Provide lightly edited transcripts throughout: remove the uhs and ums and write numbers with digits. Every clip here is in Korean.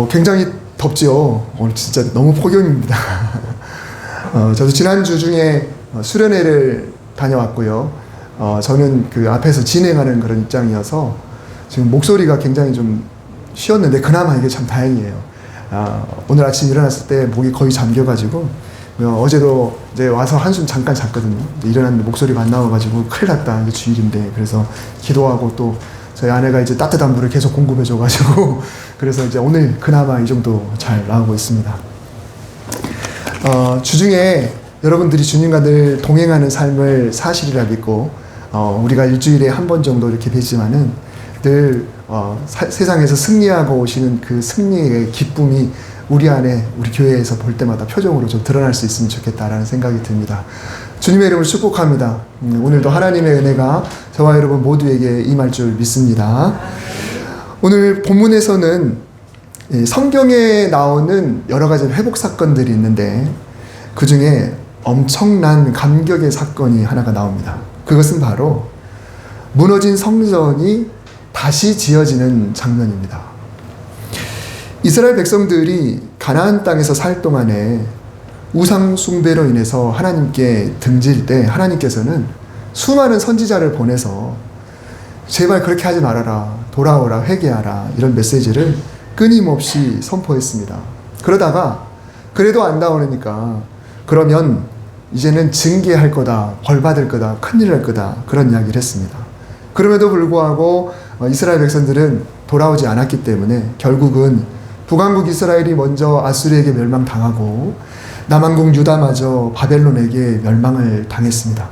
굉장히 덥지요. 오늘 진짜 너무 폭염입니다. 저도 지난주 중에 수련회를 다녀왔고요. 저는 그 앞에서 진행하는 그런 입장이어서 지금 목소리가 굉장히 좀 쉬었는데 그나마 이게 참 다행이에요. 오늘 아침 일어났을 때 목이 거의 잠겨가지고 어제도 이제 와서 한숨 잠깐 잤거든요. 일어났는데 목소리가 안 나와가지고 큰일 났다. 이게 주일인데. 그래서 기도하고 또 저희 아내가 이제 따뜻한 물을 계속 공급해줘가지고 그래서 이제 오늘 그나마 이 정도 잘 나오고 있습니다. 주중에 여러분들이 주님과 늘 동행하는 삶을 사실이라 믿고 우리가 일주일에 한 번 정도 이렇게 뵙지만은 늘 세상에서 승리하고 오시는 그 승리의 기쁨이 우리 안에 우리 교회에서 볼 때마다 표정으로 좀 드러날 수 있으면 좋겠다라는 생각이 듭니다. 주님의 이름을 축복합니다. 오늘도 하나님의 은혜가 저와 여러분 모두에게 임할 줄 믿습니다. 오늘 본문에서는 성경에 나오는 여러 가지 회복 사건들이 있는데 그 중에 엄청난 감격의 사건이 하나가 나옵니다. 그것은 바로 무너진 성전이 다시 지어지는 장면입니다. 이스라엘 백성들이 가나안 땅에서 살 동안에 우상 숭배로 인해서 하나님께 등질 때 하나님께서는 수많은 선지자를 보내서 제발 그렇게 하지 말아라, 돌아오라, 회개하라 이런 메시지를 끊임없이 선포했습니다. 그러다가 그래도 안 나오니까 그러면 이제는 징계할 거다, 벌 받을 거다, 큰일 날 거다 그런 이야기를 했습니다. 그럼에도 불구하고 이스라엘 백성들은 돌아오지 않았기 때문에 결국은 북왕국 이스라엘이 먼저 아수르에게 멸망당하고 남왕국 유다마저 바벨론에게 멸망을 당했습니다.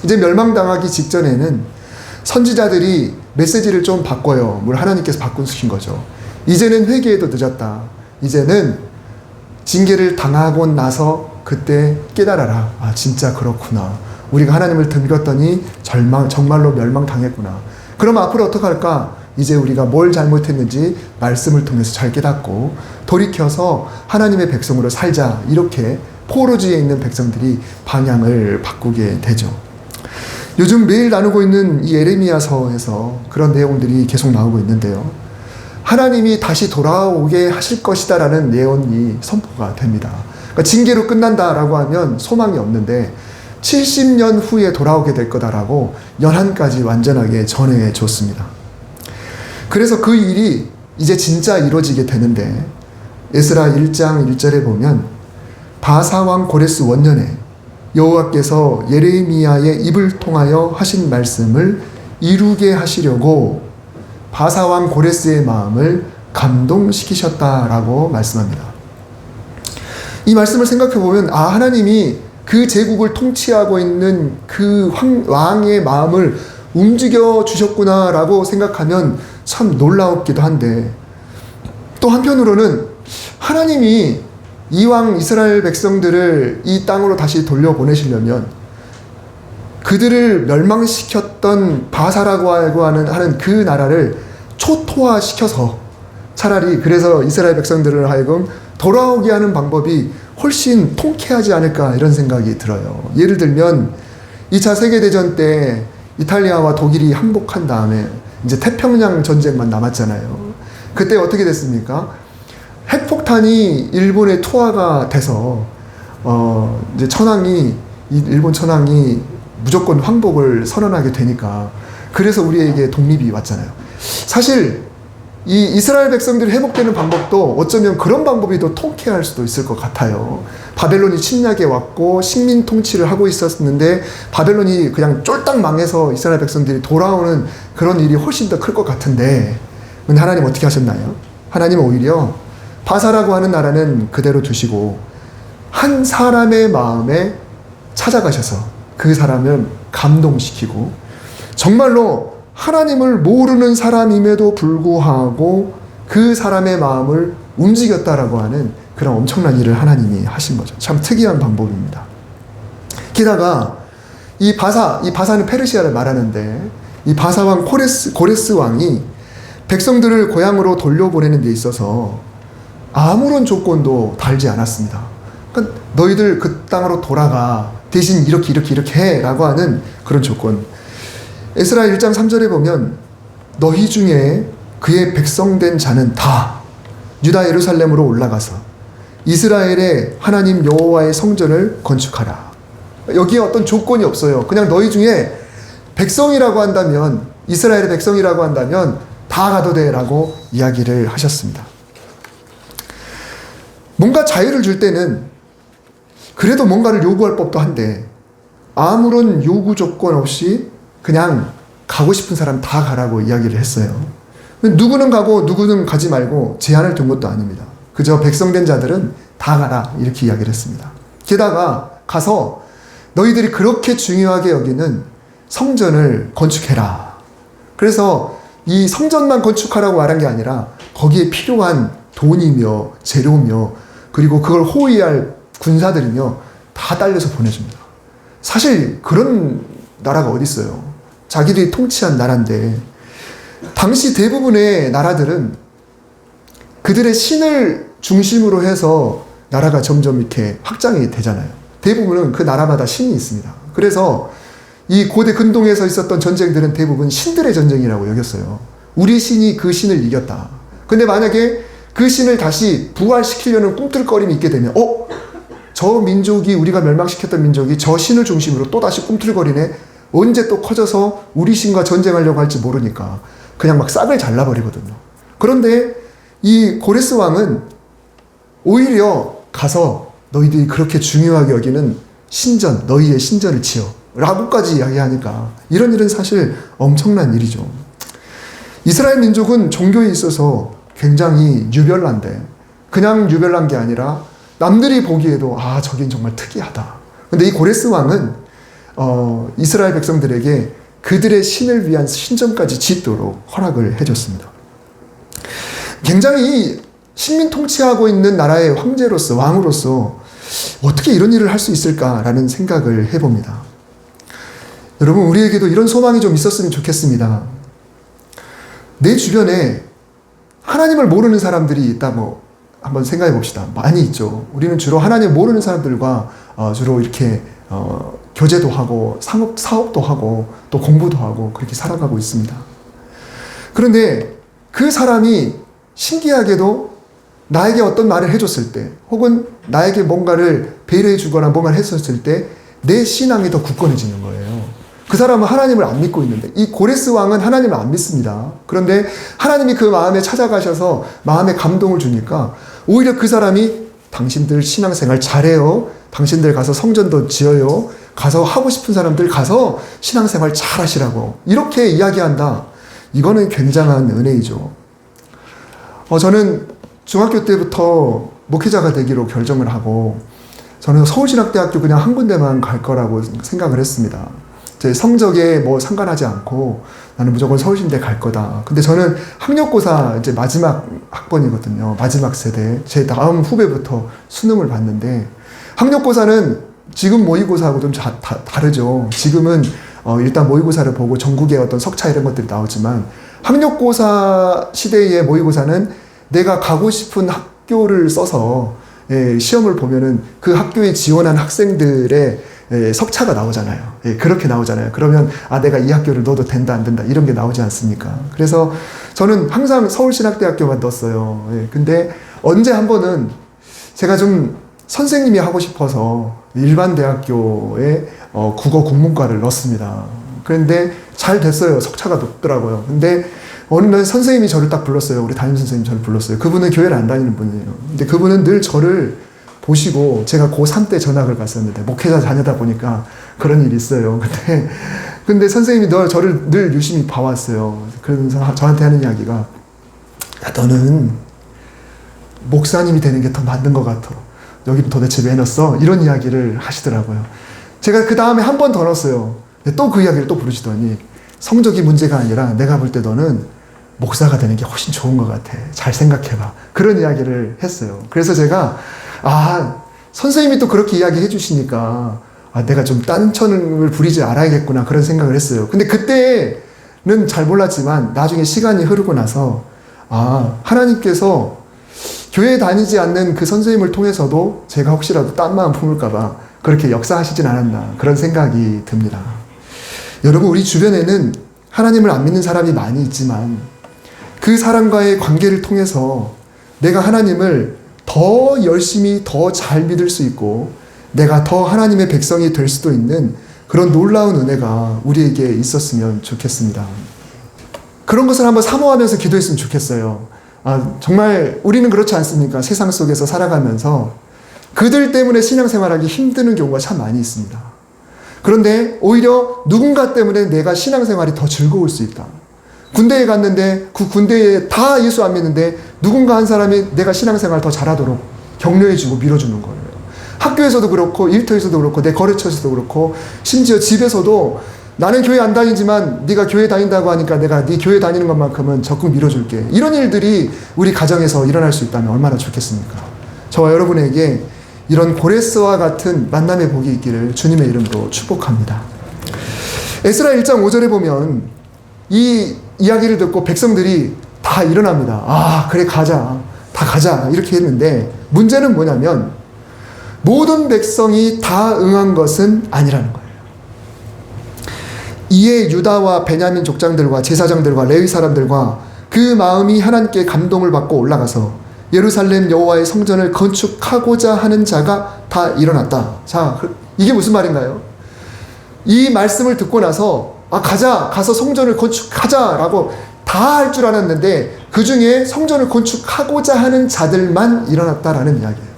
이제 멸망당하기 직전에는 선지자들이 메시지를 좀 바꿔요. 뭘 하나님께서 바꾸신 거죠. 이제는 회개해도 늦었다. 이제는 징계를 당하고 나서 그때 깨달아라. 진짜 그렇구나. 우리가 하나님을 등겼더니 정말로 멸망당했구나. 그럼 앞으로 어떡할까? 이제 우리가 뭘 잘못했는지 말씀을 통해서 잘 깨닫고 돌이켜서 하나님의 백성으로 살자. 이렇게 포로지에 있는 백성들이 방향을 바꾸게 되죠. 요즘 매일 나누고 있는 이 예레미야서에서 그런 내용들이 계속 나오고 있는데요. 하나님이 다시 돌아오게 하실 것이다 라는 예언이 선포가 됩니다. 그러니까 징계로 끝난다라고 하면 소망이 없는데 70년 후에 돌아오게 될 거다라고 연한까지 완전하게 전해 줬습니다. 그래서 그 일이 이제 진짜 이루어지게 되는데 에스라 1장 1절에 보면 바사왕 고레스 원년에 여호와께서 예레미야의 입을 통하여 하신 말씀을 이루게 하시려고 바사왕 고레스의 마음을 감동시키셨다라고 말씀합니다. 이 말씀을 생각해 보면 하나님이 그 제국을 통치하고 있는 그 왕의 마음을 움직여 주셨구나라고 생각하면 참 놀라웠기도 한데 또 한편으로는 하나님이 이왕 이스라엘 백성들을 이 땅으로 다시 돌려보내시려면 그들을 멸망시켰던 바사라고 하는 그 나라를 초토화시켜서 차라리 그래서 이스라엘 백성들을 하여금 돌아오게 하는 방법이 훨씬 통쾌하지 않을까 이런 생각이 들어요. 예를 들면 2차 세계대전 때 이탈리아와 독일이 항복한 다음에 이제 태평양 전쟁만 남았잖아요. 그때 어떻게 됐습니까? 핵폭탄이 일본에 투하가 돼서 이제 일본 천황이 무조건 황복을 선언하게 되니까 그래서 우리에게 독립이 왔잖아요. 사실 이 이스라엘 백성들이 회복되는 방법도 어쩌면 그런 방법이 더 통쾌할 수도 있을 것 같아요. 바벨론이 침략해 왔고 식민 통치를 하고 있었는데 바벨론이 그냥 쫄딱 망해서 이스라엘 백성들이 돌아오는 그런 일이 훨씬 더 클 것 같은데 근데 하나님 어떻게 하셨나요? 하나님은 오히려 바사라고 하는 나라는 그대로 두시고 한 사람의 마음에 찾아가셔서 그 사람을 감동시키고 정말로 하나님을 모르는 사람임에도 불구하고 그 사람의 마음을 움직였다라고 하는 그런 엄청난 일을 하나님이 하신 거죠. 참 특이한 방법입니다. 게다가 이 바사는 페르시아를 말하는데 이 바사왕 고레스 왕이 백성들을 고향으로 돌려보내는 데 있어서 아무런 조건도 달지 않았습니다. 그러니까 너희들 그 땅으로 돌아가 대신 이렇게 해 라고 하는 그런 조건. 에스라 1장 3절에 보면 너희 중에 그의 백성된 자는 다 유다 예루살렘으로 올라가서 이스라엘의 하나님 여호와의 성전을 건축하라. 여기에 어떤 조건이 없어요. 그냥 너희 중에 백성이라고 한다면, 이스라엘의 백성이라고 한다면 다 가도 돼라고 이야기를 하셨습니다. 뭔가 자유를 줄 때는 그래도 뭔가를 요구할 법도 한데 아무런 요구 조건 없이 그냥 가고 싶은 사람 다 가라고 이야기를 했어요. 누구는 가고 누구는 가지 말고 제한을 둔 것도 아닙니다. 그저 백성된 자들은 다 가라 이렇게 이야기를 했습니다. 게다가 가서 너희들이 그렇게 중요하게 여기는 성전을 건축해라. 그래서 이 성전만 건축하라고 말한 게 아니라 거기에 필요한 돈이며 재료며 그리고 그걸 호위할 군사들이며 다 딸려서 보내줍니다. 사실 그런 나라가 어디 있어요. 자기들이 통치한 나라인데 당시 대부분의 나라들은 그들의 신을 중심으로 해서 나라가 점점 이렇게 확장이 되잖아요. 대부분은 그 나라마다 신이 있습니다. 그래서 이 고대 근동에서 있었던 전쟁들은 대부분 신들의 전쟁이라고 여겼어요. 우리 신이 그 신을 이겼다. 근데 만약에 그 신을 다시 부활시키려는 꿈틀거림이 있게 되면 저 민족이, 우리가 멸망시켰던 민족이 저 신을 중심으로 또 다시 꿈틀거리네. 언제 또 커져서 우리 신과 전쟁하려고 할지 모르니까 그냥 막 싹을 잘라버리거든요. 그런데 이 고레스 왕은 오히려 가서 너희들이 그렇게 중요하게 여기는 신전, 너희의 신전을 지어 라고까지 이야기하니까 이런 일은 사실 엄청난 일이죠. 이스라엘 민족은 종교에 있어서 굉장히 유별난데 그냥 유별난 게 아니라 남들이 보기에도 저긴 정말 특이하다. 근데 이 고레스 왕은 이스라엘 백성들에게 그들의 신을 위한 신전까지 짓도록 허락을 해줬습니다. 굉장히 식민 통치하고 있는 나라의 황제로서, 왕으로서 어떻게 이런 일을 할 수 있을까라는 생각을 해봅니다. 여러분, 우리에게도 이런 소망이 좀 있었으면 좋겠습니다. 내 주변에 하나님을 모르는 사람들이 있다고 한번 생각해 봅시다. 많이 있죠. 우리는 주로 하나님을 모르는 사람들과 주로 이렇게 교제도 하고 사업도 하고 또 공부도 하고 그렇게 살아가고 있습니다. 그런데 그 사람이 신기하게도 나에게 어떤 말을 해줬을 때 혹은 나에게 뭔가를 배려해 주거나 뭔가를 했었을 때 내 신앙이 더 굳건해지는 거예요. 그 사람은 하나님을 안 믿고 있는데 이 고레스 왕은 하나님을 안 믿습니다. 그런데 하나님이 그 마음에 찾아가셔서 마음에 감동을 주니까 오히려 그 사람이 당신들 신앙생활 잘해요. 당신들 가서 성전도 지어요. 가서 하고 싶은 사람들 가서 신앙생활 잘 하시라고 이렇게 이야기한다. 이거는 굉장한 은혜이죠. 저는 중학교 때부터 목회자가 되기로 결정을 하고 저는 서울신학대학교 그냥 한 군데만 갈 거라고 생각을 했습니다. 제 성적에 뭐 상관하지 않고 나는 무조건 서울신대 갈 거다. 근데 저는 학력고사 이제 마지막 학번이거든요. 마지막 세대. 제 다음 후배부터 수능을 봤는데 학력고사는 지금 모의고사하고 좀 다르죠. 지금은 일단 모의고사를 보고 전국의 어떤 석차 이런 것들이 나오지만 학력고사 시대의 모의고사는 내가 가고 싶은 학교를 써서 시험을 보면은 그 학교에 지원한 학생들의 석차가 나오잖아요. 그렇게 나오잖아요. 그러면 내가 이 학교를 넣어도 된다 안 된다 이런 게 나오지 않습니까? 그래서 저는 항상 서울신학대학교만 넣었어요. 근데 언제 한 번은 제가 좀 선생님이 하고 싶어서 일반 대학교에 국어 국문과를 넣었습니다. 그런데 잘 됐어요. 석차가 높더라고요. 근데 어느 날 선생님이 저를 딱 불렀어요. 우리 담임선생님이 저를 불렀어요. 그분은 교회를 안 다니는 분이에요. 근데 그분은 늘 저를 보시고 제가 고3 때 전학을 갔었는데 목회자 다니다 보니까 그런 일이 있어요. 근데 선생님이 저를 늘 유심히 봐왔어요. 그러면서 저한테 하는 이야기가 야, 너는 목사님이 되는 게 더 맞는 것 같아. 여기 도대체 왜 넣었어? 이런 이야기를 하시더라고요. 제가 그 다음에 한 번 더 넣었어요. 또 그 이야기를 또 부르시더니 성적이 문제가 아니라 내가 볼 때 너는 목사가 되는 게 훨씬 좋은 것 같아. 잘 생각해봐. 그런 이야기를 했어요. 그래서 제가 선생님이 또 그렇게 이야기해 주시니까 내가 좀 딴천을 부리지 알아야겠구나 그런 생각을 했어요. 근데 그때는 잘 몰랐지만 나중에 시간이 흐르고 나서 하나님께서 교회 다니지 않는 그 선생님을 통해서도 제가 혹시라도 딴 마음 품을까봐 그렇게 역사하시진 않았나 그런 생각이 듭니다. 여러분, 우리 주변에는 하나님을 안 믿는 사람이 많이 있지만 그 사람과의 관계를 통해서 내가 하나님을 더 열심히 더 잘 믿을 수 있고 내가 더 하나님의 백성이 될 수도 있는 그런 놀라운 은혜가 우리에게 있었으면 좋겠습니다. 그런 것을 한번 사모하면서 기도했으면 좋겠어요. 정말 우리는 그렇지 않습니까? 세상 속에서 살아가면서 그들 때문에 신앙생활하기 힘드는 경우가 참 많이 있습니다. 그런데 오히려 누군가 때문에 내가 신앙생활이 더 즐거울 수 있다. 군대에 갔는데 그 군대에 다 예수 안 믿는데 누군가 한 사람이 내가 신앙생활 더 잘하도록 격려해주고 밀어주는 거예요. 학교에서도 그렇고 일터에서도 그렇고 내 거래처에서도 그렇고 심지어 집에서도 나는 교회 안 다니지만 네가 교회 다닌다고 하니까 내가 네 교회 다니는 것만큼은 적극 밀어줄게. 이런 일들이 우리 가정에서 일어날 수 있다면 얼마나 좋겠습니까? 저와 여러분에게 이런 고레스와 같은 만남의 복이 있기를 주님의 이름으로 축복합니다. 에스라 1장 5절에 보면 이 이야기를 듣고 백성들이 다 일어납니다. 그래 가자. 다 가자. 이렇게 했는데 문제는 뭐냐면 모든 백성이 다 응한 것은 아니라는 거예요. 이에 유다와 베냐민 족장들과 제사장들과 레위 사람들과 그 마음이 하나님께 감동을 받고 올라가서 예루살렘 여호와의 성전을 건축하고자 하는 자가 다 일어났다. 자, 이게 무슨 말인가요? 이 말씀을 듣고 나서 가서 성전을 건축하자라고 다 할 줄 알았는데 그 중에 성전을 건축하고자 하는 자들만 일어났다라는 이야기예요.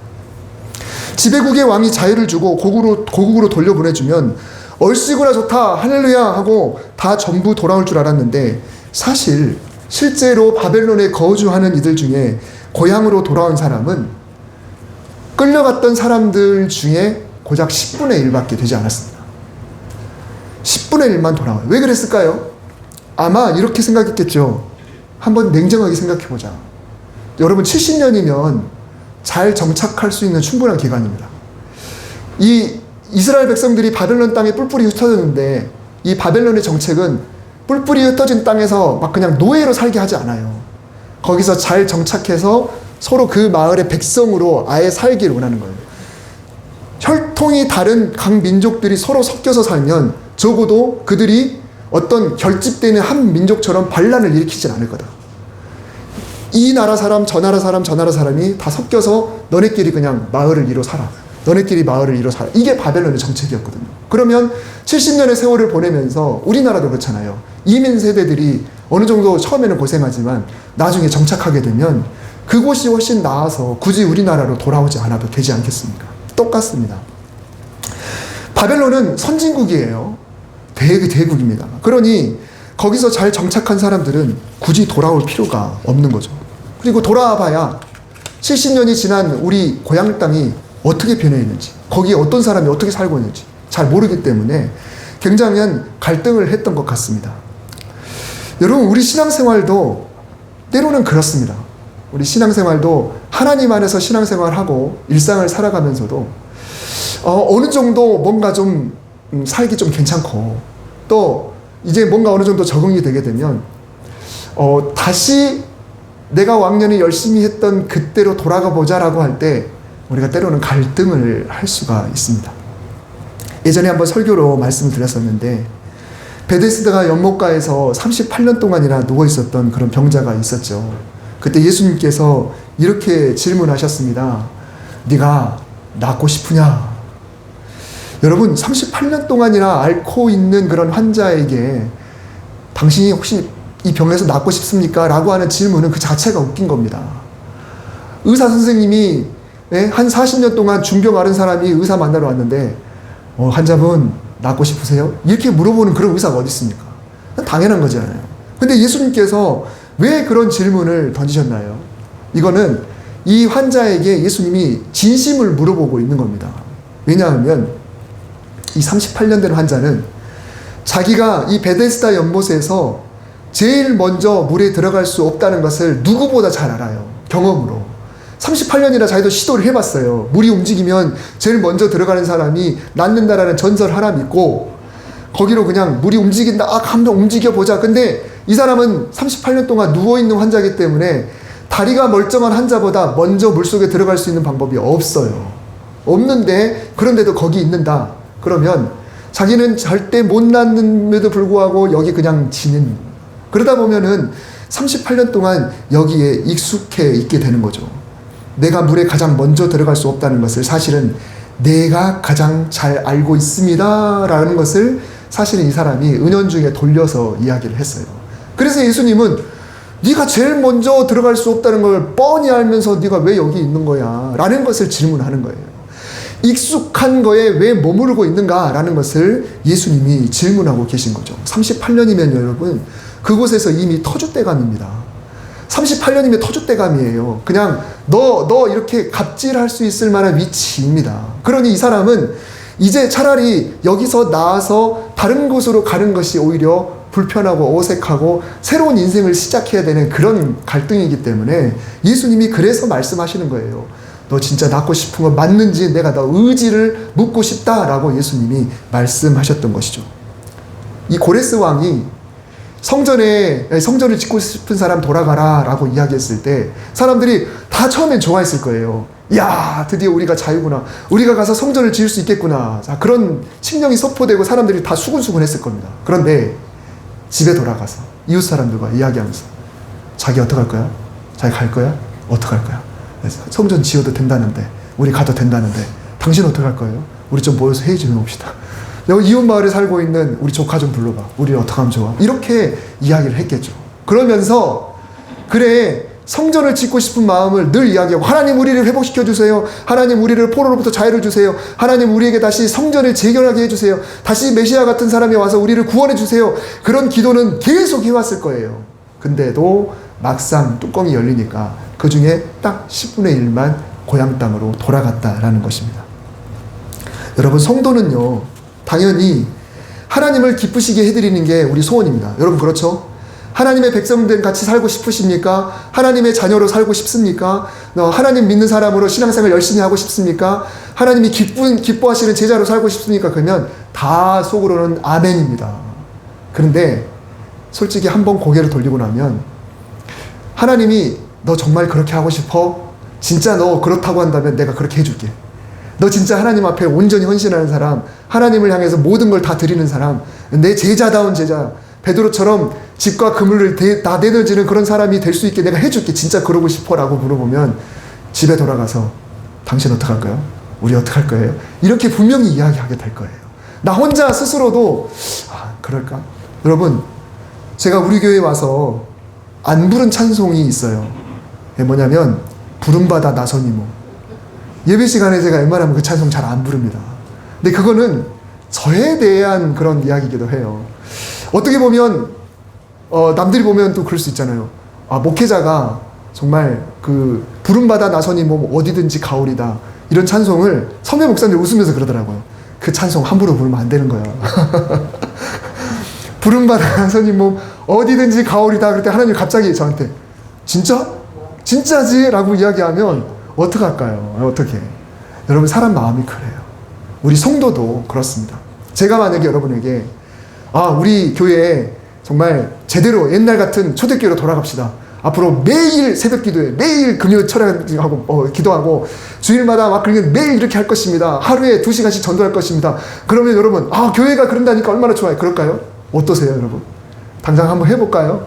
지배국의 왕이 자유를 주고 고국으로 돌려보내주면 얼씨구나 좋다 할렐루야 하고 다 전부 돌아올 줄 알았는데 사실 실제로 바벨론에 거주하는 이들 중에 고향으로 돌아온 사람은 끌려갔던 사람들 중에 고작 10분의 1밖에 되지 않았습니다. 10분의 1만 돌아와요. 왜 그랬을까요? 아마 이렇게 생각했겠죠. 한번 냉정하게 생각해보자. 여러분 70년이면 잘 정착할 수 있는 충분한 기간입니다. 이 이스라엘 백성들이 바벨론 땅에 뿔뿔이 흩어졌는데 이 바벨론의 정책은 뿔뿔이 흩어진 땅에서 막 그냥 노예로 살게 하지 않아요. 거기서 잘 정착해서 서로 그 마을의 백성으로 아예 살기를 원하는 거예요. 혈통이 다른 각 민족들이 서로 섞여서 살면 적어도 그들이 어떤 결집되는 한 민족처럼 반란을 일으키진 않을 거다. 이 나라 사람, 저 나라 사람, 저 나라 사람이 다 섞여서 너네끼리 그냥 마을을 이뤄 살아. 너네끼리 마을을 이뤄 살아. 이게 바벨론의 정책이었거든요. 그러면 70년의 세월을 보내면서 우리나라도 그렇잖아요. 이민 세대들이 어느 정도 처음에는 고생하지만 나중에 정착하게 되면 그곳이 훨씬 나아서 굳이 우리나라로 돌아오지 않아도 되지 않겠습니까? 똑같습니다. 바벨론은 선진국이에요. 대국입니다. 그러니 거기서 잘 정착한 사람들은 굳이 돌아올 필요가 없는 거죠. 그리고 돌아와 봐야 70년이 지난 우리 고향 땅이 어떻게 변해 있는지, 거기에 어떤 사람이 어떻게 살고 있는지 잘 모르기 때문에 굉장한 갈등을 했던 것 같습니다. 여러분, 우리 신앙생활도 때로는 그렇습니다. 우리 신앙생활도 하나님 안에서 신앙생활하고 일상을 살아가면서도 어느 정도 뭔가 좀 살기 좀 괜찮고 또 이제 뭔가 어느 정도 적응이 되게 되면 다시 내가 왕년에 열심히 했던 그때로 돌아가 보자라고 할 때 우리가 때로는 갈등을 할 수가 있습니다. 예전에 한번 설교로 말씀을 드렸었는데 베데스다 연못가에서 38년 동안이나 누워 있었던 그런 병자가 있었죠. 그때 예수님께서 이렇게 질문하셨습니다. 네가 낫고 싶으냐? 여러분 38년 동안이나 앓고 있는 그런 환자에게 당신이 혹시 이 병에서 낫고 싶습니까? 라고 하는 질문은 그 자체가 웃긴 겁니다. 의사 선생님이 한 40년 동안 중병 앓은 사람이 의사 만나러 왔는데 환자분 낫고 싶으세요? 이렇게 물어보는 그런 의사가 어디 있습니까? 당연한 거잖아요. 근데 예수님께서 왜 그런 질문을 던지셨나요? 이거는 이 환자에게 예수님이 진심을 물어보고 있는 겁니다. 왜냐하면 이 38년 된 환자는 자기가 이 베데스다 연못에서 제일 먼저 물에 들어갈 수 없다는 것을 누구보다 잘 알아요. 경험으로. 38년이나 자기도 시도를 해봤어요. 물이 움직이면 제일 먼저 들어가는 사람이 낫는다라는 전설 하나 믿고 거기로 그냥 물이 움직인다. 한번 움직여보자. 근데 이 사람은 38년 동안 누워있는 환자이기 때문에 다리가 멀쩡한 환자보다 먼저 물속에 들어갈 수 있는 방법이 없어요. 없는데 그런데도 거기 있는다. 그러면 자기는 절대 못 낫는데도 불구하고 여기 그냥 지는. 그러다 보면은 38년 동안 여기에 익숙해 있게 되는 거죠. 내가 물에 가장 먼저 들어갈 수 없다는 것을 사실은 내가 가장 잘 알고 있습니다 라는 것을 사실은 이 사람이 은연중에 돌려서 이야기를 했어요. 그래서 예수님은 네가 제일 먼저 들어갈 수 없다는 걸 뻔히 알면서 네가 왜 여기 있는 거야 라는 것을 질문하는 거예요. 익숙한 거에 왜 머무르고 있는가 라는 것을 예수님이 질문하고 계신 거죠. 38년이면 여러분 그곳에서 이미 터줏대감입니다. 38년이면 터줏대감이에요. 그냥 너 이렇게 갑질할 수 있을 만한 위치입니다. 그러니 이 사람은 이제 차라리 여기서 나와서 다른 곳으로 가는 것이 오히려 불편하고 어색하고 새로운 인생을 시작해야 되는 그런 갈등이기 때문에 예수님이 그래서 말씀하시는 거예요. 너 진짜 낫고 싶은 거 맞는지 내가 너 의지를 묻고 싶다라고 예수님이 말씀하셨던 것이죠. 이 고레스 왕이 성전을 짓고 싶은 사람 돌아가라 라고 이야기했을 때 사람들이 다 처음엔 좋아했을 거예요. 야, 드디어 우리가 자유구나. 우리가 가서 성전을 지을 수 있겠구나. 자, 그런 심령이 선포되고 사람들이 다 수근수근 했을 겁니다. 그런데 집에 돌아가서 이웃 사람들과 이야기하면서 자기 어떡할 거야? 자기 갈 거야? 어떡할 거야? 성전 지어도 된다는데 우리 가도 된다는데 당신 어떡할 거예요? 우리 좀 모여서 회의 좀 해봅시다. 여기 이웃 마을에 살고 있는 우리 조카 좀 불러봐. 우리 어떻게 하면 좋아? 이렇게 이야기를 했겠죠. 그러면서 그래 성전을 짓고 싶은 마음을 늘 이야기하고 하나님 우리를 회복시켜 주세요. 하나님 우리를 포로로부터 자유를 주세요. 하나님 우리에게 다시 성전을 재결하게 해주세요. 다시 메시아 같은 사람이 와서 우리를 구원해 주세요. 그런 기도는 계속 해왔을 거예요. 근데도 막상 뚜껑이 열리니까 그 중에 딱 10분의 1만 고향 땅으로 돌아갔다라는 것입니다. 여러분 성도는요 당연히 하나님을 기쁘시게 해드리는 게 우리 소원입니다. 여러분 그렇죠? 하나님의 백성들 같이 살고 싶으십니까? 하나님의 자녀로 살고 싶습니까? 하나님 믿는 사람으로 신앙생활 열심히 하고 싶습니까? 하나님이 기뻐하시는 제자로 살고 싶습니까? 그러면 다 속으로는 아멘입니다. 그런데 솔직히 한번 고개를 돌리고 나면 하나님이 너 정말 그렇게 하고 싶어? 진짜 너 그렇다고 한다면 내가 그렇게 해줄게. 너 진짜 하나님 앞에 온전히 헌신하는 사람, 하나님을 향해서 모든 걸 다 드리는 사람, 내 제자다운 제자, 베드로처럼 집과 그물을 다 내던지는 그런 사람이 될 수 있게 내가 해줄게. 진짜 그러고 싶어? 라고 물어보면 집에 돌아가서 당신 어떡할 거예요? 우리 어떡할 거예요? 이렇게 분명히 이야기하게 될 거예요. 나 혼자 스스로도 그럴까? 여러분 제가 우리 교회에 와서 안 부른 찬송이 있어요. 뭐냐면 부름받아 나선이모. 예배 시간에 제가 웬만하면 그 찬송 잘 안 부릅니다. 근데 그거는 저에 대한 그런 이야기이기도 해요. 어떻게 보면 남들이 보면 또 그럴 수 있잖아요. 목회자가 정말 그 부름받아 나서니 뭐 어디든지 가오리다 이런 찬송을 선배 목사님들 웃으면서 그러더라고요. 그 찬송 함부로 부르면 안 되는 거야. 부름받아 나서니 뭐 어디든지 가오리다 그럴 때 하나님 갑자기 저한테 진짜? 진짜지? 라고 이야기하면 어떡할까요? 어떻게? 여러분 사람 마음이 그래요. 우리 성도도 그렇습니다. 제가 만약에 여러분에게 우리 교회에 정말 제대로 옛날 같은 초대교회로 돌아갑시다. 앞으로 매일 새벽 기도에 매일 금요 철학하고 기도하고 주일마다 막 그러면 매일 이렇게 할 것입니다. 하루에 2시간씩 전도할 것입니다. 그러면 여러분 교회가 그런다니까 얼마나 좋아요. 그럴까요? 어떠세요 여러분? 당장 한번 해볼까요?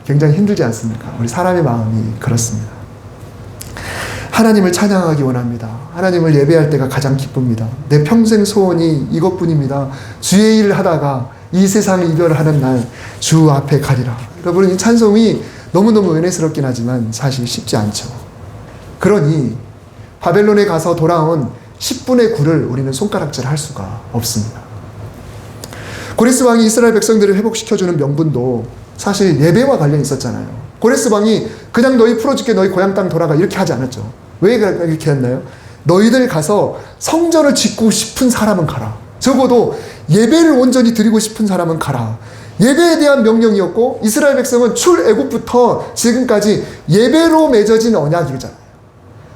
굉장히 힘들지 않습니까? 우리 사람의 마음이 그렇습니다. 하나님을 찬양하기 원합니다. 하나님을 예배할 때가 가장 기쁩니다. 내 평생 소원이 이것뿐입니다. 주의 일을 하다가 이 세상을 이별하는 날 주 앞에 가리라. 여러분 이 찬송이 너무너무 은혜스럽긴 하지만 사실 쉽지 않죠. 그러니 바벨론에 가서 돌아온 10분의 9를 우리는 손가락질 할 수가 없습니다. 고레스 왕이 이스라엘 백성들을 회복시켜주는 명분도 사실 예배와 관련이 있었잖아요. 고레스 왕이 그냥 너희 풀어줄게 너희 고향 땅 돌아가 이렇게 하지 않았죠. 왜 이렇게 했나요? 너희들 가서 성전을 짓고 싶은 사람은 가라. 적어도 예배를 온전히 드리고 싶은 사람은 가라. 예배에 대한 명령이었고 이스라엘 백성은 출애굽부터 지금까지 예배로 맺어진 언약이잖아요.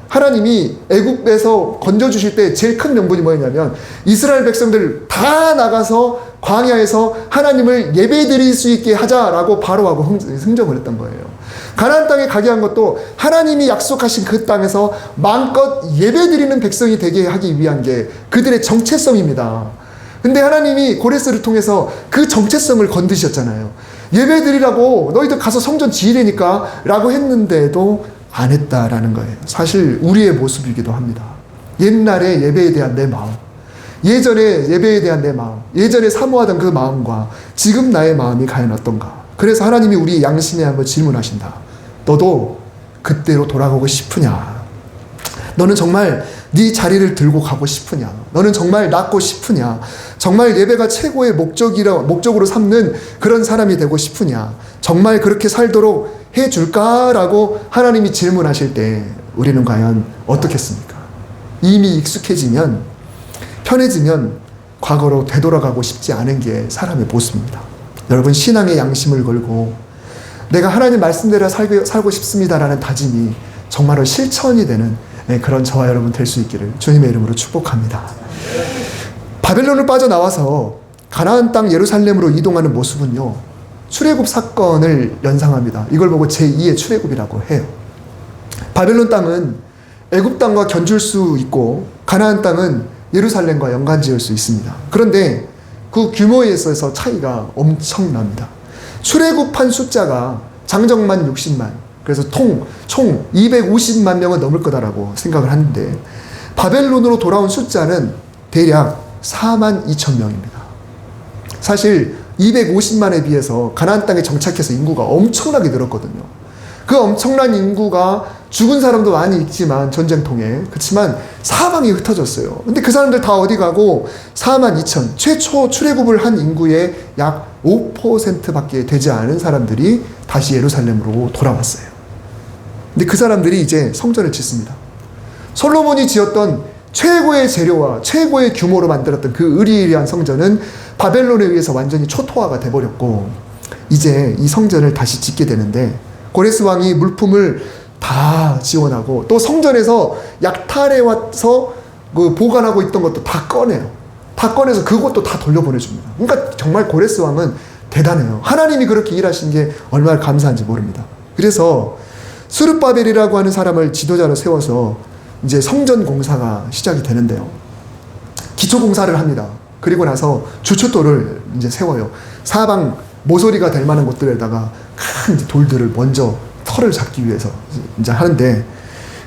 하나님이 애굽에서 건져주실 때 제일 큰 명분이 뭐였냐면 이스라엘 백성들 다 나가서 광야에서 하나님을 예배드릴 수 있게 하자라고 바로하고 흥정을 했던 거예요. 가나안 땅에 가게 한 것도 하나님이 약속하신 그 땅에서 마음껏 예배드리는 백성이 되게 하기 위한 게 그들의 정체성입니다. 근데 하나님이 고레스를 통해서 그 정체성을 건드셨잖아요. 예배드리라고 너희들 가서 성전 지으라니까 라고 했는데도 안 했다라는 거예요. 사실 우리의 모습이기도 합니다. 옛날에 예배에 대한 내 마음, 예전에 예배에 대한 내 마음, 예전에 사모하던 그 마음과 지금 나의 마음이 과연 어떤가. 그래서 하나님이 우리 양심에 한번 질문하신다. 너도 그때로 돌아가고 싶으냐? 너는 정말 네 자리를 들고 가고 싶으냐? 너는 정말 낫고 싶으냐? 정말 예배가 최고의 목적으로 삼는 그런 사람이 되고 싶으냐? 정말 그렇게 살도록 해줄까라고 하나님이 질문하실 때 우리는 과연 어떻겠습니까? 이미 익숙해지면, 편해지면 과거로 되돌아가고 싶지 않은 게 사람의 모습입니다. 여러분, 신앙의 양심을 걸고 내가 하나님 말씀대로 살고 싶습니다라는 다짐이 정말로 실천이 되는 그런 저와 여러분 될 수 있기를 주님의 이름으로 축복합니다. 바벨론을 빠져나와서 가나안 땅 예루살렘으로 이동하는 모습은요, 출애굽 사건을 연상합니다. 이걸 보고 제2의 출애굽이라고 해요. 바벨론 땅은 애굽 땅과 견줄 수 있고 가나안 땅은 예루살렘과 연관지을 수 있습니다. 그런데 그 규모에 있어서 차이가 엄청납니다. 출애굽한 숫자가 장정만 60만, 그래서 총 250만 명은 넘을 거다라고 생각을 하는데 바벨론으로 돌아온 숫자는 대략 4만 2천 명입니다. 사실 250만에 비해서 가나안 땅에 정착해서 인구가 엄청나게 늘었거든요. 그 엄청난 인구가 죽은 사람도 많이 있지만 전쟁 통해, 그렇지만 사방이 흩어졌어요. 근데 그 사람들 다 어디 가고 4만 2천, 최초 출애굽을 한 인구의 약 5%밖에 되지 않은 사람들이 다시 예루살렘으로 돌아왔어요. 근데 그 사람들이 이제 성전을 짓습니다. 솔로몬이 지었던 최고의 재료와 최고의 규모로 만들었던 그 으리으리한 성전은 바벨론에 의해서 완전히 초토화가 돼버렸고, 이제 이 성전을 다시 짓게 되는데 고레스 왕이 물품을 다 지원하고 또 성전에서 약탈해 와서 그 보관하고 있던 것도 다 꺼내요. 다 꺼내서 그것도 다 돌려보내줍니다. 그러니까 정말 고레스 왕은 대단해요. 하나님이 그렇게 일하신 게 얼마나 감사한지 모릅니다. 그래서 스룹바벨이라고 하는 사람을 지도자로 세워서 이제 성전 공사가 시작이 되는데요. 기초 공사를 합니다. 그리고 나서 주춧돌을 이제 세워요. 사방 모서리가 될 만한 곳들에다가 큰 돌들을 먼저 털을 잡기 위해서 이제 하는데,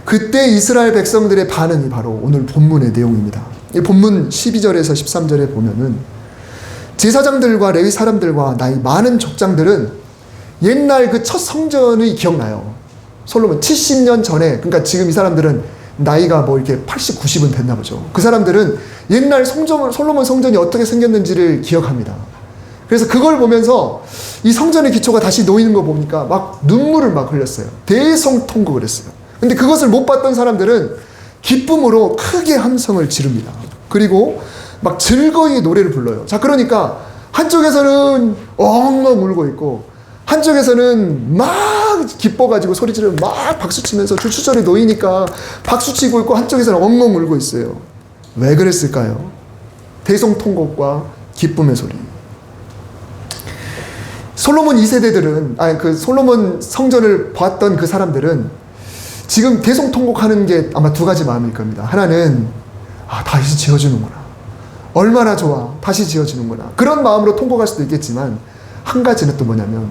그때 이스라엘 백성들의 반응이 바로 오늘 본문의 내용입니다. 이 본문 12절에서 13절에 보면은 제사장들과 레위 사람들과 나이 많은 족장들은 옛날 그 첫 성전이 기억나요. 솔로몬 70년 전에, 그러니까 지금 이 사람들은 나이가 뭐 이렇게 80, 90은 됐나 보죠. 그 사람들은 옛날 솔로몬 성전이 어떻게 생겼는지를 기억합니다. 그래서 그걸 보면서 이 성전의 기초가 다시 놓이는 거 보니까 막 눈물을 막 흘렸어요. 대성통곡을 했어요. 근데 그것을 못 봤던 사람들은 기쁨으로 크게 함성을 지릅니다. 그리고 막 즐거이 노래를 불러요. 자, 그러니까 한쪽에서는 엉엉 울고 있고 한쪽에서는 막 기뻐가지고 소리 지르고 막 박수치면서 주춧돌이 놓이니까 박수치고 있고 한쪽에서는 엉엉 울고 있어요. 왜 그랬을까요? 대성통곡과 기쁨의 소리. 솔로몬 2세대들은, 그 솔로몬 성전을 봤던 그 사람들은 지금 대성통곡하는 게 아마 두 가지 마음일 겁니다. 하나는 다시 지어주는구나, 얼마나 좋아, 다시 지어주는구나, 그런 마음으로 통곡할 수도 있겠지만, 한 가지는 또 뭐냐면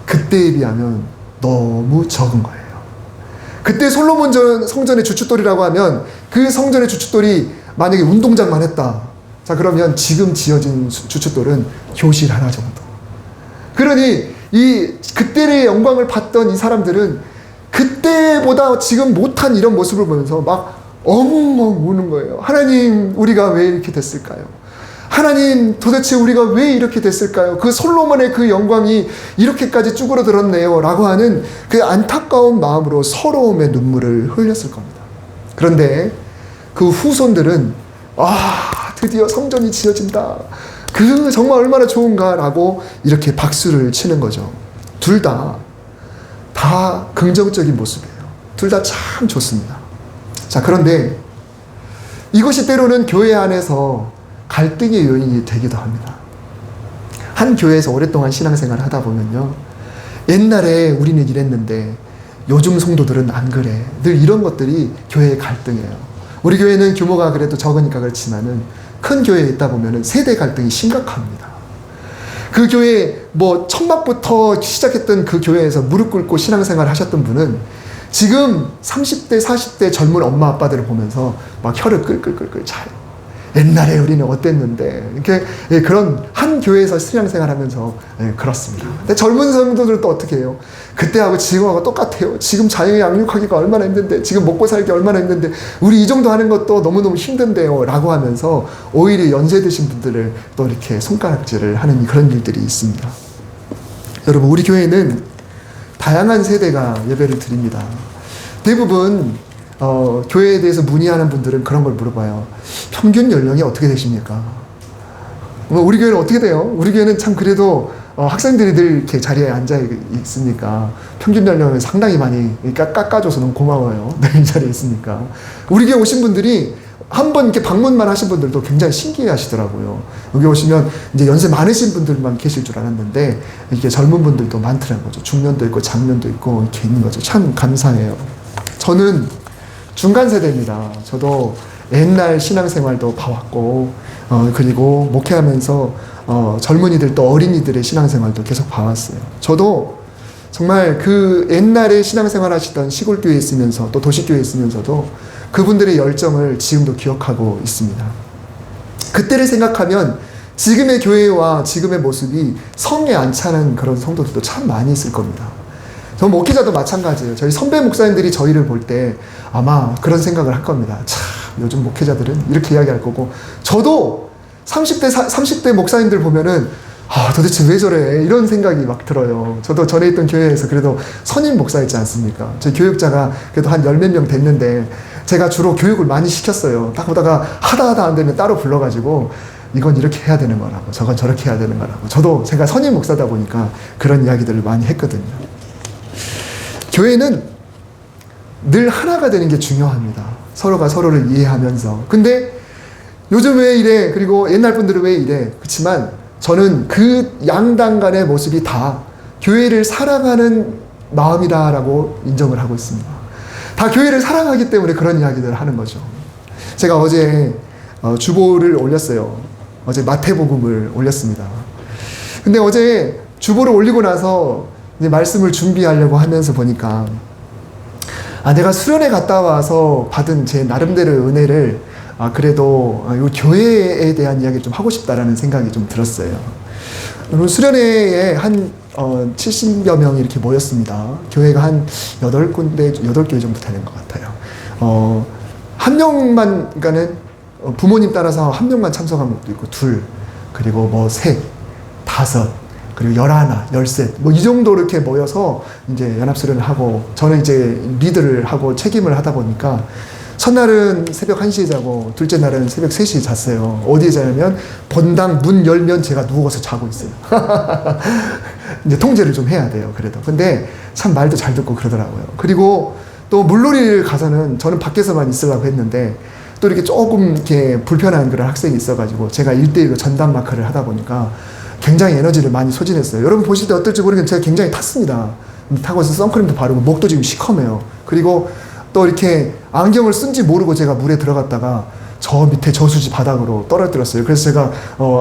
그때에 비하면 너무 적은 거예요. 그때 솔로몬 성전의 주춧돌이라고 하면 그 성전의 주춧돌이 만약에 운동장만 했다, 자 그러면 지금 지어진 주춧돌은 교실 하나 정도. 그러니 이 그때의 영광을 봤던 이 사람들은 그때보다 지금 못한 이런 모습을 보면서 막 엉엉 우는 거예요. 하나님, 우리가 왜 이렇게 됐을까요? 하나님, 도대체 우리가 왜 이렇게 됐을까요? 그 솔로몬의 그 영광이 이렇게까지 쭈그러들었네요 라고 하는 그 안타까운 마음으로 서러움의 눈물을 흘렸을 겁니다. 그런데 그 후손들은 드디어 성전이 지어진다, 그 정말 얼마나 좋은가 라고 이렇게 박수를 치는 거죠. 둘 다 긍정적인 모습이에요. 둘 다 참 좋습니다. 자, 그런데 이것이 때로는 교회 안에서 갈등의 요인이 되기도 합니다. 한 교회에서 오랫동안 신앙생활을 하다 보면요, 옛날에 우리는 이랬는데 요즘 성도들은 안 그래, 늘 이런 것들이 교회의 갈등이에요. 우리 교회는 규모가 그래도 적으니까 그렇지만은 큰 교회에 있다 보면은 세대 갈등이 심각합니다. 그 교회에 뭐 천막부터 시작했던 그 교회에서 무릎 꿇고 신앙생활 하셨던 분은 지금 30대, 40대 젊은 엄마 아빠들을 보면서 막 혀를 끌끌끌끌 차요. 옛날에 우리는 어땠는데 이렇게 그런 한 교회에서 신앙생활 하면서 그렇습니다. 근데 젊은 성도들은 또 어떻게 해요? 그때하고 지금하고 똑같아요. 지금 자녀 양육하기가 얼마나 힘든데, 지금 먹고 살기 얼마나 힘든데, 우리 이 정도 하는 것도 너무너무 힘든데요 라고 하면서 오히려 연세 드신 분들을 또 이렇게 손가락질을 하는 그런 일들이 있습니다. 여러분, 우리 교회는 다양한 세대가 예배를 드립니다. 대부분 교회에 대해서 문의하는 분들은 그런 걸 물어봐요. 평균 연령이 어떻게 되십니까? 우리 교회는 어떻게 돼요? 우리 교회는 참 그래도 학생들이 늘 이렇게 자리에 앉아 있으니까 평균 연령을 상당히 많이 깎아줘서 너무 고마워요. 늘 이 자리에 있으니까. 우리 교회 오신 분들이 한번 이렇게 방문만 하신 분들도 굉장히 신기해 하시더라고요. 여기 오시면 이제 연세 많으신 분들만 계실 줄 알았는데 이게 젊은 분들도 많더라는 거죠. 중년도 있고 장년도 있고 이렇게 있는 거죠. 참 감사해요. 저는 중간 세대입니다. 저도 옛날 신앙생활도 봐왔고, 그리고 목회하면서 젊은이들 또 어린이들의 신앙생활도 계속 봐왔어요. 저도 정말 그 옛날에 신앙생활 하시던 시골교회에 있으면서 또 도시교회에 있으면서도 그분들의 열정을 지금도 기억하고 있습니다. 그때를 생각하면 지금의 교회와 지금의 모습이 성에 안 차는 그런 성도들도 참 많이 있을 겁니다. 저 목회자도 마찬가지예요. 저희 선배 목사님들이 저희를 볼 때 아마 그런 생각을 할 겁니다. 참, 요즘 목회자들은 이렇게 이야기할 거고, 저도 30대 목사님들 보면은 도대체 왜 저래? 이런 생각이 막 들어요. 저도 전에 있던 교회에서 그래도 선임 목사였지 않습니까? 저희 교육자가 그래도 한 10몇 명 됐는데 제가 주로 교육을 많이 시켰어요. 딱 보다가 하다 안 되면 따로 불러가지고 이건 이렇게 해야 되는 거라고, 저건 저렇게 해야 되는 거라고. 저도 제가 선임 목사다 보니까 그런 이야기들을 많이 했거든요. 교회는 늘 하나가 되는 게 중요합니다. 서로가 서로를 이해하면서. 근데 요즘 왜 이래? 그리고 옛날 분들은 왜 이래? 그렇지만 저는 그 양당 간의 모습이 다 교회를 사랑하는 마음이다라고 인정을 하고 있습니다. 다 교회를 사랑하기 때문에 그런 이야기들을 하는 거죠. 제가 어제 주보를 올렸어요. 어제 마태복음을 올렸습니다. 근데 어제 주보를 올리고 나서 이제 말씀을 준비하려고 하면서 보니까 내가 수련회 갔다 와서 받은 제 나름대로 은혜를 그래도 이 교회에 대한 이야기를 좀 하고 싶다라는 생각이 좀 들었어요. 수련회에 한 70여 명이 이렇게 모였습니다. 교회가 한 8교회 정도 되는 것 같아요. 한 명만, 그러니까는 부모님 따라서 한 명만 참석한 것도 있고, 둘, 그리고 뭐 셋, 다섯, 그리고 11, 13, 뭐 이 정도 이렇게 모여서 이제 연합수련을 하고, 저는 이제 리드를 하고 책임을 하다 보니까 첫날은 새벽 1시에 자고 둘째 날은 새벽 3시에 잤어요. 어디에 자냐면 본당 문 열면 제가 누워서 자고 있어요. 이제 통제를 좀 해야 돼요. 그래도. 근데 참 말도 잘 듣고 그러더라고요. 그리고 또 물놀이를 가서는 저는 밖에서만 있으려고 했는데 또 이렇게 조금 이렇게 불편한 그런 학생이 있어가지고 제가 1대1로 전담 마크를 하다 보니까 굉장히 에너지를 많이 소진했어요. 여러분 보실 때 어떨지 모르겠는데 제가 굉장히 탔습니다. 타고서 선크림도 바르고 목도 지금 시커매요. 그리고 또 이렇게 안경을 쓴지 모르고 제가 물에 들어갔다가 저 밑에 저수지 바닥으로 떨어뜨렸어요. 그래서 제가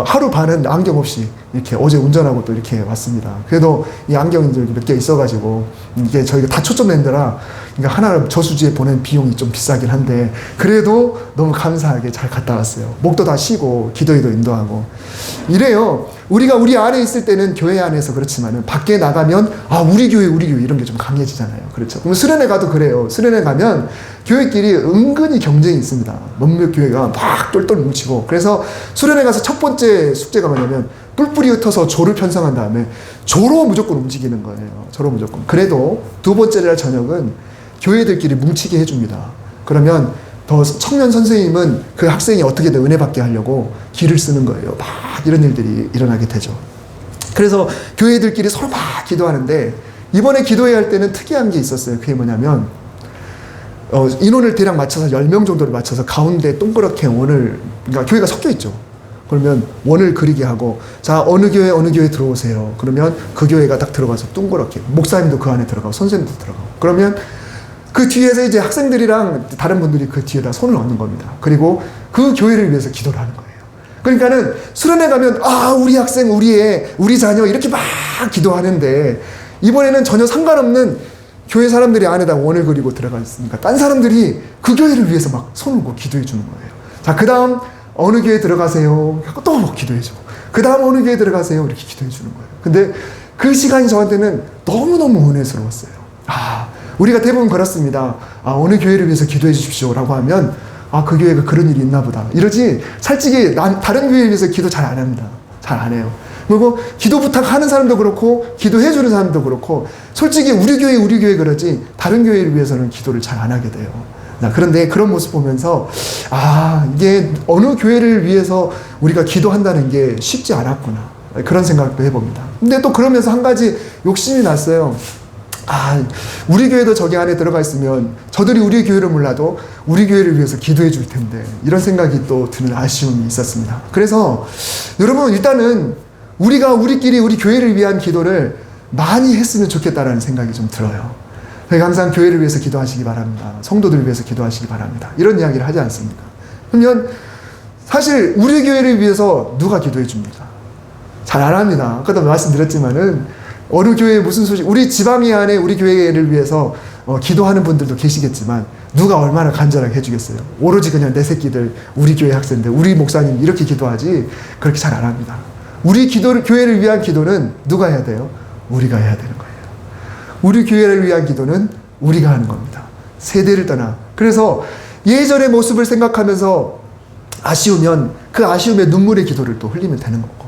하루 반은 안경 없이 이렇게 어제 운전하고 또 이렇게 왔습니다. 그래도 이 안경이 몇 개 있어가지고 이게 저희가 다 초점 낸더라. 그러니까 하나 저수지에 보낸 비용이 좀 비싸긴 한데 그래도 너무 감사하게 잘 갔다 왔어요. 목도 다 쉬고 기도에도 인도하고 이래요. 우리가 우리 안에 있을 때는 교회 안에서 그렇지만은 밖에 나가면 우리 교회 이런 게 좀 강해지잖아요. 그렇죠. 그럼 수련회 가도 그래요. 수련회 가면 교회끼리 은근히 경쟁이 있습니다. 몇몇 교회가 막 똘똘 뭉치고. 그래서 수련회 가서 첫 번째 숙제가 뭐냐면 뿔뿔이 흩어서 조를 편성한 다음에 조로 무조건 움직이는 거예요. 조로 무조건. 그래도 두 번째 날 저녁은 교회들끼리 뭉치게 해줍니다. 그러면 더 청년 선생님은 그 학생이 어떻게든 은혜 받게 하려고 기를 쓰는 거예요. 막 이런 일들이 일어나게 되죠. 그래서 교회들끼리 서로 막 기도하는데 이번에 기도해야 할 때는 특이한 게 있었어요. 그게 뭐냐면 인원을 대략 맞춰서 10명 정도를 맞춰서 가운데 동그랗게 원을, 그러니까 교회가 섞여 있죠. 그러면 원을 그리게 하고, 자, 어느 교회 들어오세요. 그러면 그 교회가 딱 들어가서 동그랗게, 목사님도 그 안에 들어가고, 선생님도 들어가고. 그러면 그 뒤에서 이제 학생들이랑 다른 분들이 그 뒤에다 손을 얹는 겁니다. 그리고 그 교회를 위해서 기도를 하는 거예요. 그러니까는 수련회 가면 우리 학생, 우리 자녀 이렇게 막 기도하는데 이번에는 전혀 상관없는 교회 사람들이 안에다 원을 그리고 들어가 있으니까 딴 사람들이 그 교회를 위해서 막 손을 고 기도해 주는 거예요. 자, 그 다음 어느 교회 들어가세요? 하고 또 막 기도해 주고 그 다음 어느 교회 들어가세요? 이렇게 기도해 주는 거예요. 근데 그 시간이 저한테는 너무너무 은혜스러웠어요. 우리가 대부분 그렇습니다. 어느 교회를 위해서 기도해 주십시오 라고 하면 그 교회가 그런 일이 있나 보다 이러지, 솔직히 다른 교회에 위해서 기도 잘 안 합니다. 잘 안 해요. 그리고 기도 부탁하는 사람도 그렇고 기도해 주는 사람도 그렇고 솔직히 우리 교회 그러지 다른 교회를 위해서는 기도를 잘 안 하게 돼요. 그런데 그런 모습 보면서 이게 어느 교회를 위해서 우리가 기도한다는 게 쉽지 않았구나, 그런 생각도 해봅니다. 근데 또 그러면서 한 가지 욕심이 났어요. 우리 교회도 저기 안에 들어가 있으면 저들이 우리 교회를 몰라도 우리 교회를 위해서 기도해 줄 텐데, 이런 생각이 또 드는 아쉬움이 있었습니다. 그래서 여러분, 일단은 우리끼리 우리 교회를 위한 기도를 많이 했으면 좋겠다라는 생각이 좀 들어요. 그러니까 항상 교회를 위해서 기도하시기 바랍니다. 성도들을 위해서 기도하시기 바랍니다. 이런 이야기를 하지 않습니까? 그러면 사실 우리 교회를 위해서 누가 기도해 줍니까? 잘 안 합니다. 아까도 말씀드렸지만은 어느 교회에 무슨 소식, 우리 지방이 안에 우리 교회를 위해서 기도하는 분들도 계시겠지만 누가 얼마나 간절하게 해주겠어요? 오로지 그냥 내 새끼들, 우리 교회 학생들, 우리 목사님 이렇게 기도하지 그렇게 잘 안 합니다. 우리 교회를 위한 기도는 누가 해야 돼요? 우리가 해야 되는 거예요. 우리 교회를 위한 기도는 우리가 하는 겁니다. 세대를 떠나. 그래서 예전의 모습을 생각하면서 아쉬우면 그 아쉬움에 눈물의 기도를 또 흘리면 되는 거고,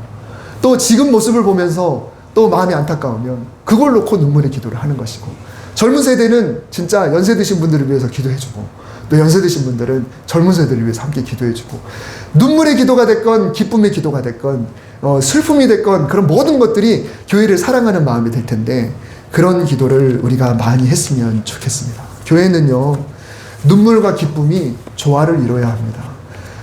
또 지금 모습을 보면서 또 마음이 안타까우면 그걸 놓고 눈물의 기도를 하는 것이고, 젊은 세대는 진짜 연세 드신 분들을 위해서 기도해주고, 또 연세 드신 분들은 젊은 세대를 위해서 함께 기도해주고, 눈물의 기도가 됐건 기쁨의 기도가 됐건 슬픔이 됐건 그런 모든 것들이 교회를 사랑하는 마음이 될 텐데, 그런 기도를 우리가 많이 했으면 좋겠습니다. 교회는요, 눈물과 기쁨이 조화를 이뤄야 합니다.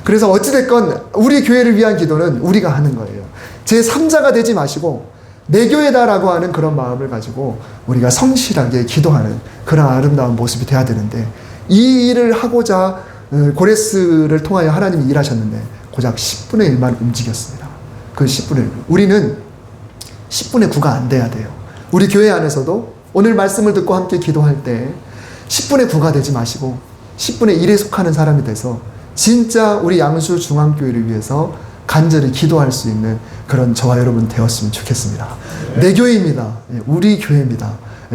그래서 어찌됐건 우리 교회를 위한 기도는 우리가 하는 거예요. 제3자가 되지 마시고 내 교회다라고 하는 그런 마음을 가지고 우리가 성실하게 기도하는 그런 아름다운 모습이 돼야 되는데, 이 일을 하고자 고레스를 통하여 하나님이 일하셨는데 고작 10분의 1만 움직였습니다. 그 10분의 1. 우리는 10분의 9가 안 돼야 돼요. 우리 교회 안에서도 오늘 말씀을 듣고 함께 기도할 때 10분의 9가 되지 마시고 10분의 1에 속하는 사람이 돼서 진짜 우리 양수 중앙교회를 위해서 간절히 기도할 수 있는 그런 저와 여러분 되었으면 좋겠습니다. 내 교회입니다. 우리 교회입니다.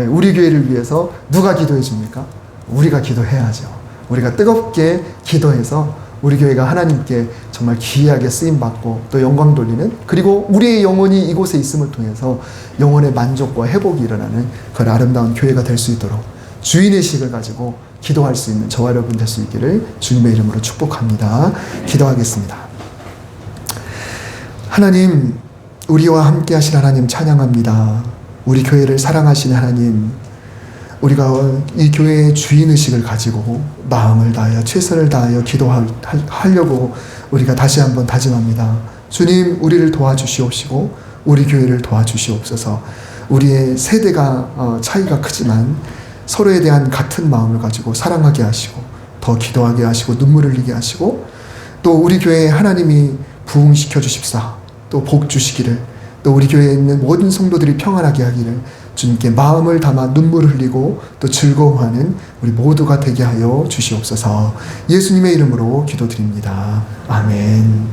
우리 교회를 위해서 누가 기도해 줍니까? 우리가 기도해야죠. 우리가 뜨겁게 기도해서 우리 교회가 하나님께 정말 귀하게 쓰임받고 또 영광 돌리는, 그리고 우리의 영혼이 이곳에 있음을 통해서 영혼의 만족과 회복이 일어나는 그런 아름다운 교회가 될 수 있도록 주인의식을 가지고 기도할 수 있는 저와 여러분 될 수 있기를 주님의 이름으로 축복합니다. 기도하겠습니다. 하나님, 우리와 함께 하신 하나님 찬양합니다. 우리 교회를 사랑하시는 하나님, 우리가 이 교회의 주인의식을 가지고 마음을 다하여 최선을 다하여 기도하려고 우리가 다시 한번 다짐합니다. 주님, 우리를 도와주시옵시고 우리 교회를 도와주시옵소서. 우리의 세대가 차이가 크지만 서로에 대한 같은 마음을 가지고 사랑하게 하시고 더 기도하게 하시고 눈물을 흘리게 하시고, 또 우리 교회에 하나님이 부흥시켜 주십사, 또 복 주시기를, 또 우리 교회에 있는 모든 성도들이 평안하게 하기를 주님께 마음을 담아 눈물을 흘리고 또 즐거워하는 우리 모두가 되게 하여 주시옵소서. 예수님의 이름으로 기도드립니다. 아멘.